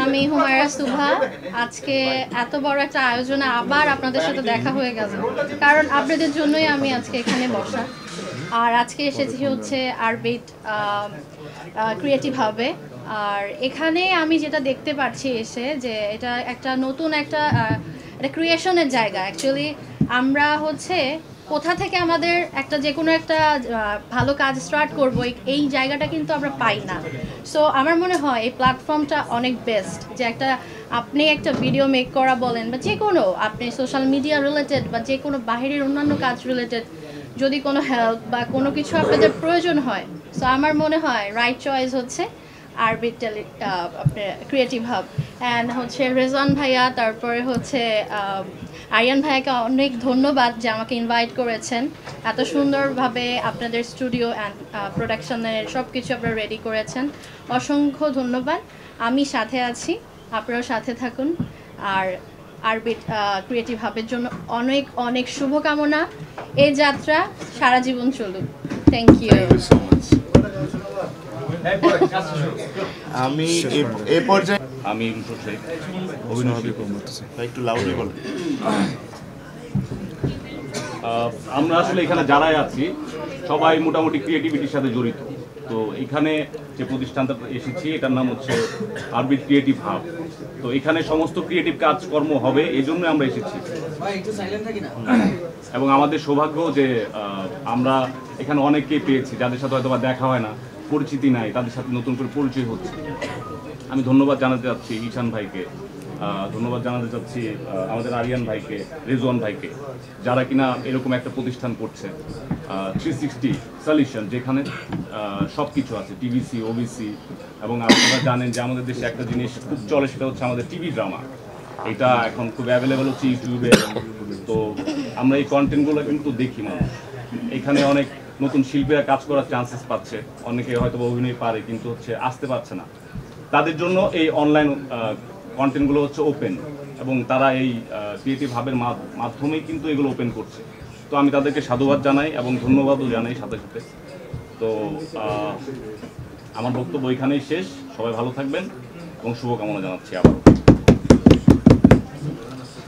আমি হুমায়রা সুভা। আজকে এত বড় একটা আয়োজনে আবার আপনাদের সাথে দেখা হয়ে গেল, কারণ আপনাদের জন্যই আমি আজকে এখানে বসা। আর আজকে এসেছি হচ্ছে আরবিট ক্রিয়েটিভ হাবে। আর এখানে আমি যেটা দেখতে পাচ্ছি এসে যে এটা একটা নতুন একটা ক্রিয়েশনের জায়গা। অ্যাকচুয়ালি আমরা হচ্ছে কোথা থেকে আমাদের একটা যে কোনো একটা ভালো কাজ স্টার্ট করব, এই জায়গাটা কিন্তু আমরা পাই না। সো আমার মনে হয় এই প্ল্যাটফর্মটা অনেক বেস্ট, যে একটা আপনি একটা ভিডিও মেক করা বলেন বা যে কোনো আপনি সোশ্যাল মিডিয়া রিলেটেড বা যে কোনো বাহিরের অন্যান্য কাজ রিলেটেড যদি কোনো হেল্প বা কোনো কিছু আপনাদের প্রয়োজন হয়, সো আমার মনে হয় রাইট চয়েস হচ্ছে আরবিট আপনার ক্রিয়েটিভ হাব। অ্যান্ড হচ্ছে রেজওয়ান ভাইয়া, তারপরে হচ্ছে আরিয়ান ভাইয়াকে অনেক ধন্যবাদ যে আমাকে ইনভাইট করেছেন। এত সুন্দরভাবে আপনাদের স্টুডিও অ্যান্ড প্রোডাকশনের সব কিছু আপনারা রেডি করেছেন, অসংখ্য ধন্যবাদ। আমি সাথে আছি, আপনারাও সাথে থাকুন। আর আরবিট ক্রিয়েটিভ হাবের জন্য অনেক অনেক শুভকামনা। এই যাত্রা সারা জীবন চলুক। Thank you. আমি এই পর্যায়ে আমি অভিনয় একটু লাউডলি বলেন। আমরা আসলে এখানে যারাই আছি সবাই মোটামুটি ক্রিয়েটিভিটির সাথে জড়িত। তো এখানে যে প্রতিষ্ঠানটা এসেছি এটার নাম হচ্ছে আরবিট ক্রিয়েটিভ হাব। তো এখানে সমস্ত ক্রিয়েটিভ কাজকর্ম হবে, এই জন্য আমরা এসেছি। এবং আমাদের সৌভাগ্য যে আমরা এখানে অনেককেই পেয়েছি যাদের সাথে হয়তো বা দেখা হয় না, পরিচিতি নাই, তাদের সাথে নতুন করে পরিচয় হচ্ছে। আমি ধন্যবাদ জানাতে চাচ্ছি ঈশান ভাইকে, ধন্যবাদ জানাতে চাচ্ছি আমাদের আরিয়ান ভাইকে, রেজওয়ান ভাইকে, যারা কিনা এরকম একটা প্রতিষ্ঠান করছে 360 সলিউশন, যেখানে সব কিছু আছে, টিভিসি, ওবিসি। এবং আপনারা জানেন যে আমাদের দেশে একটা জিনিস খুব চলে, সেটা হচ্ছে আমাদের টিভি ড্রামা। এটা এখন খুব অ্যাভেলেবেল হচ্ছে ইউটিউবে। তো আমরা এই কন্টেন্টগুলো কিন্তু দেখি মানুষ। এখানে অনেক নতুন শিল্পীরা কাজ করার চান্সেস পাচ্ছে, অনেকে হয়তো অভিনয় পারে কিন্তু হচ্ছে আসতে পারছে না। তাদের জন্য এই অনলাইন কন্টেন্টগুলো হচ্ছে ওপেন, এবং তারা এই ক্রিয়েটিভ হাবের মাধ্যমেই কিন্তু এগুলো ওপেন করছে। তো আমি তাদেরকে সাধুবাদ জানাই এবং ধন্যবাদও জানাই সাথে সাথে। তো আমার বক্তব্য এখানেই শেষ। সবাই ভালো থাকবেন এবং শুভকামনা জানাচ্ছি আবার।